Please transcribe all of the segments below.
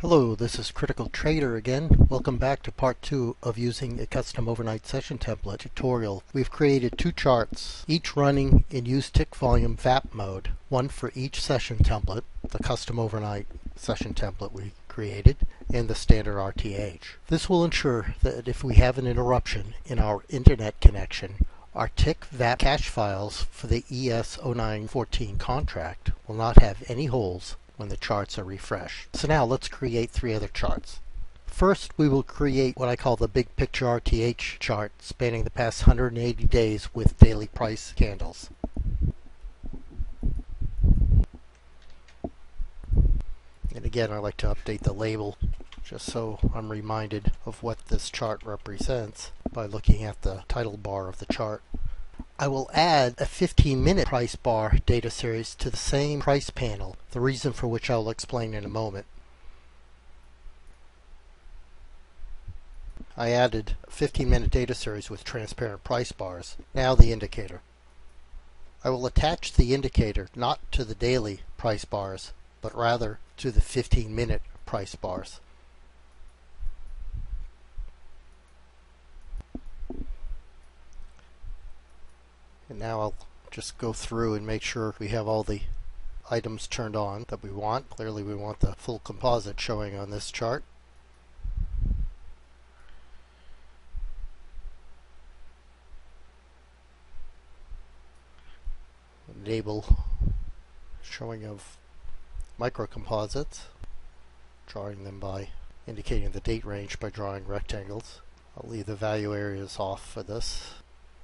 Hello, this is Critical Trader again. Welcome back to part 2 of using a custom overnight session template tutorial. We've created two charts, each running in use tick volume VAP mode, one for each session template, the custom overnight session template we created, and the standard RTH. This will ensure that if we have an interruption in our internet connection, our tick VAP cache files for the ES0914 contract will not have any holes when the charts are refreshed. So now let's create three other charts. First, we will create what I call the big picture RTH chart spanning the past 180 days with daily price candles. And again, I like to update the label just so I'm reminded of what this chart represents by looking at the title bar of the chart. I will add a 15-minute price bar data series to the same price panel, the reason for which I will explain in a moment. I added a 15-minute data series with transparent price bars. Now the indicator. I will attach the indicator not to the daily price bars, but rather to the 15-minute price bars. And now I'll just go through and make sure we have all the items turned on that we want. Clearly we want the full composite showing on this chart. Enable showing of micro composites, drawing them by indicating the date range by drawing rectangles. I'll leave the value areas off for this.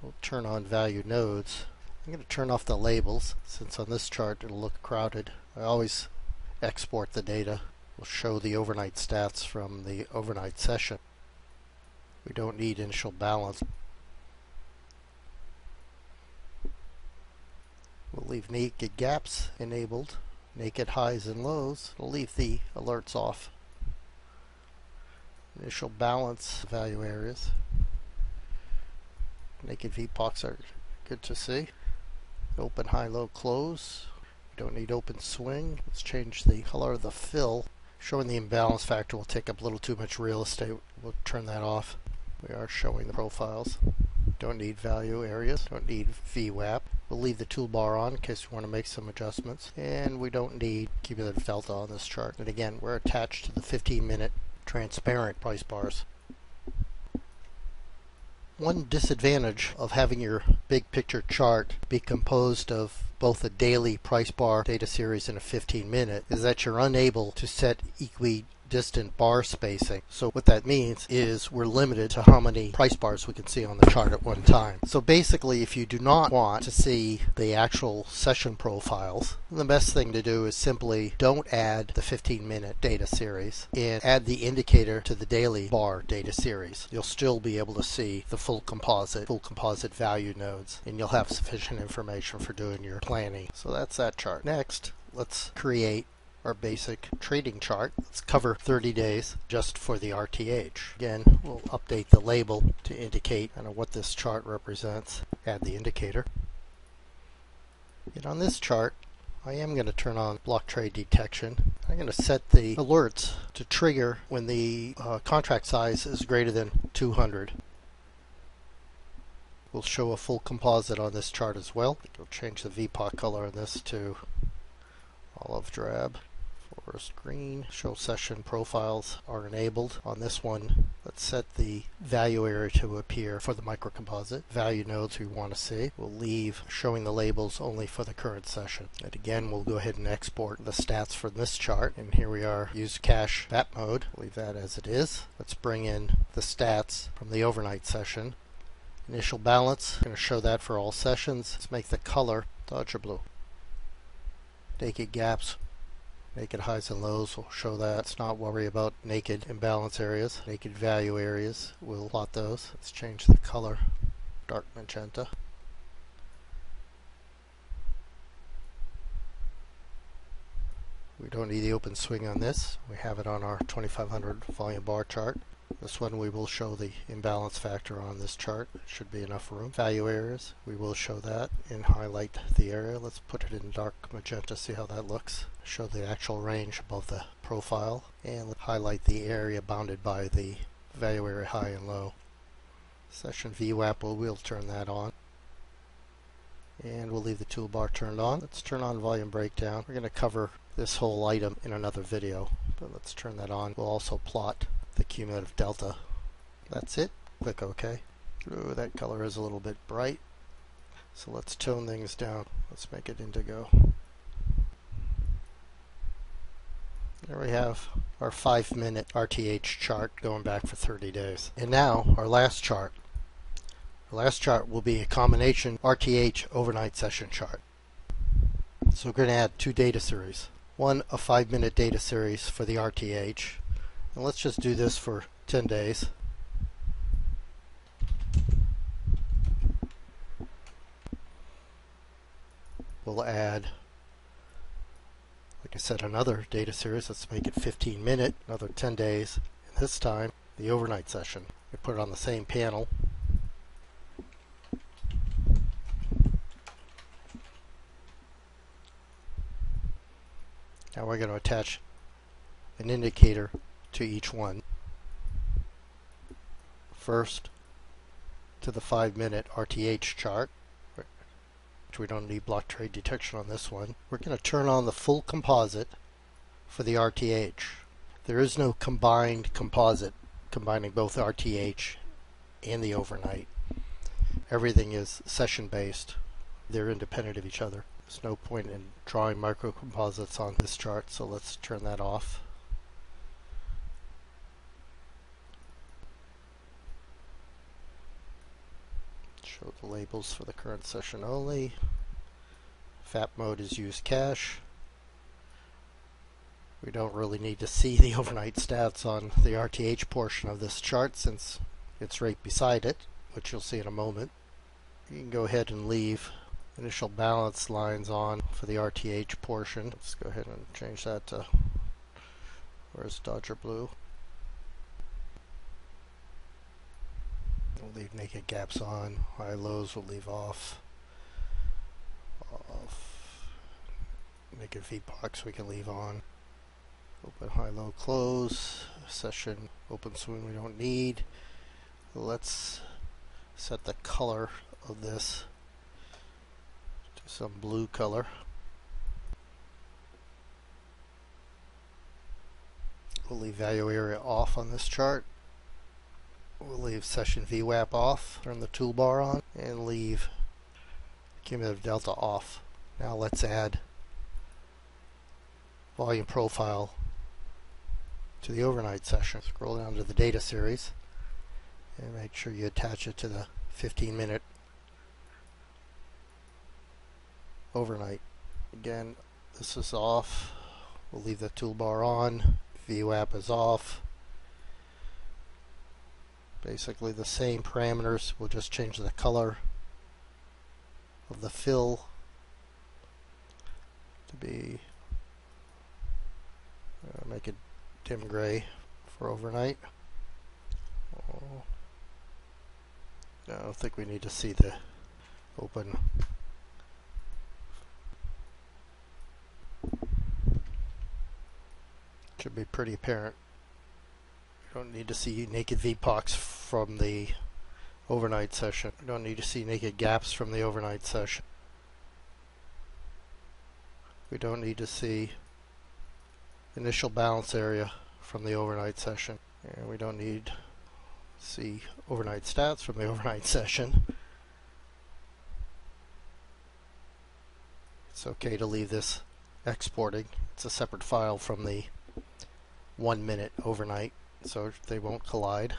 We'll turn on value nodes. I'm going to turn off the labels since on this chart it'll look crowded. I always export the data. We'll show the overnight stats from the overnight session. We don't need initial balance. We'll leave naked gaps enabled, naked highs and lows. We'll leave the alerts off. Initial balance value areas. Naked VPOCs are good to see. Open, high, low, close. We don't need open swing. Let's change the color of the fill. Showing the imbalance factor will take up a little too much real estate. We'll turn that off. We are showing the profiles. Don't need value areas. Don't need VWAP. We'll leave the toolbar on in case we want to make some adjustments. And we don't need cumulative delta on this chart. And again, we're attached to the 15-minute transparent price bars. One disadvantage of having your big picture chart be composed of both a daily price bar data series and a 15-minute is that you're unable to set equidistant bar spacing. So what that means is we're limited to how many price bars we can see on the chart at one time. So basically, if you do not want to see the actual session profiles, the best thing to do is simply don't add the 15-minute data series and add the indicator to the daily bar data series. You'll still be able to see the full composite value nodes, and you'll have sufficient information for doing your planning. So that's that chart. Next, let's create our basic trading chart. Let's cover 30 days just for the RTH. Again, we'll update the label to indicate kind of what this chart represents. Add the indicator. And on this chart, I am going to turn on block trade detection. I'm going to set the alerts to trigger when the contract size is greater than 200. We'll show a full composite on this chart as well. We'll change the VPOC color on this to olive drab. Forest green. Show session profiles are enabled. On this one, let's set the value area to appear for the microcomposite. Value nodes we want to see. We'll leave showing the labels only for the current session. And again, we'll go ahead and export the stats from this chart. And here we are, use cache VAP mode. Leave that as it is. Let's bring in the stats from the overnight session. Initial balance, I'm going to show that for all sessions. Let's make the color Dodger blue. Naked gaps, naked highs and lows, we'll show that. Let's not worry about naked imbalance areas. Naked value areas, we'll plot those. Let's change the color, dark magenta. We don't need the open swing on this. We have it on our 2500 volume bar chart. This one we will show the imbalance factor on this chart. It should be enough room. Value areas, we will show that and highlight the area. Let's put it in dark magenta, see how that looks. Show the actual range above the profile, and let's highlight the area bounded by the value area high and low. Session VWAP, we'll turn that on. And we'll leave the toolbar turned on. Let's turn on volume breakdown. We're going to cover this whole item in another video, but let's turn that on. We'll also plot the cumulative delta. That's it. Click OK. Ooh, that color is a little bit bright, so let's tone things down. Let's make it indigo. There we have our 5-minute RTH chart going back for 30 days. And now our last chart. The last chart will be a combination RTH overnight session chart. So we're going to add 2 data series. One, a 5-minute data series for the RTH. And let's just do this for 10 days. We'll add, like I said, another data series. Let's make it 15-minute, another 10 days. And this time, the overnight session. We put it on the same panel. Now we're going to attach an indicator to each one. First, to the 5-minute RTH chart, which we don't need block trade detection on this one. We're going to turn on the full composite for the RTH. There is no combined composite combining both RTH and the overnight. Everything is session based. They're independent of each other. There's no point in drawing microcomposites on this chart, so let's turn that off. Show the labels for the current session only. FAP mode is use cache. We don't really need to see the overnight stats on the RTH portion of this chart since it's right beside it, which you'll see in a moment. You can go ahead and leave initial balance lines on for the RTH portion. Let's go ahead and change that to, where's Dodger Blue? We'll leave naked gaps on. High lows we'll leave off. Naked VPOX we can leave on. Open, high, low, close. Session open swing we don't need. Let's set the color of this some blue color. We'll leave value area off on this chart. We'll leave session VWAP off, turn the toolbar on, and leave cumulative delta off. Now let's add volume profile to the overnight session. Scroll down to the data series and make sure you attach it to the 15-minute overnight. Again, this is off. We'll leave the toolbar on. VWAP is off. Basically the same parameters. We'll just change the color of the fill to be make it dim gray for overnight. Oh, I don't think we need to see the open. Should be pretty apparent. You don't need to see naked VPOX from the overnight session. You don't need to see naked gaps from the overnight session. We don't need to see initial balance area from the overnight session. And we don't need to see overnight stats from the overnight session. It's okay to leave this exporting. It's a separate file from the 1-minute overnight, so they won't collide.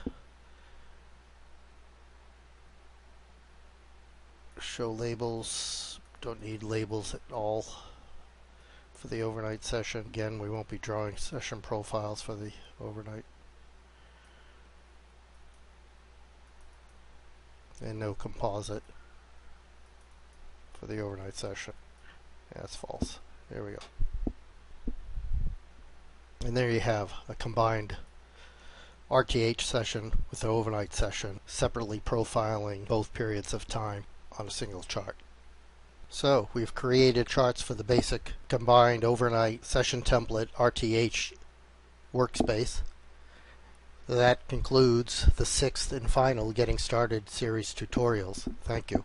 Show labels. Don't need labels at all for the overnight session. Again, we won't be drawing session profiles for the overnight. And no composite for the overnight session. Yeah, that's false. There we go. And there you have a combined RTH session with the overnight session, separately profiling both periods of time on a single chart. So we've created charts for the basic combined overnight session template RTH workspace. That concludes the 6th and final Getting Started series tutorials. Thank you.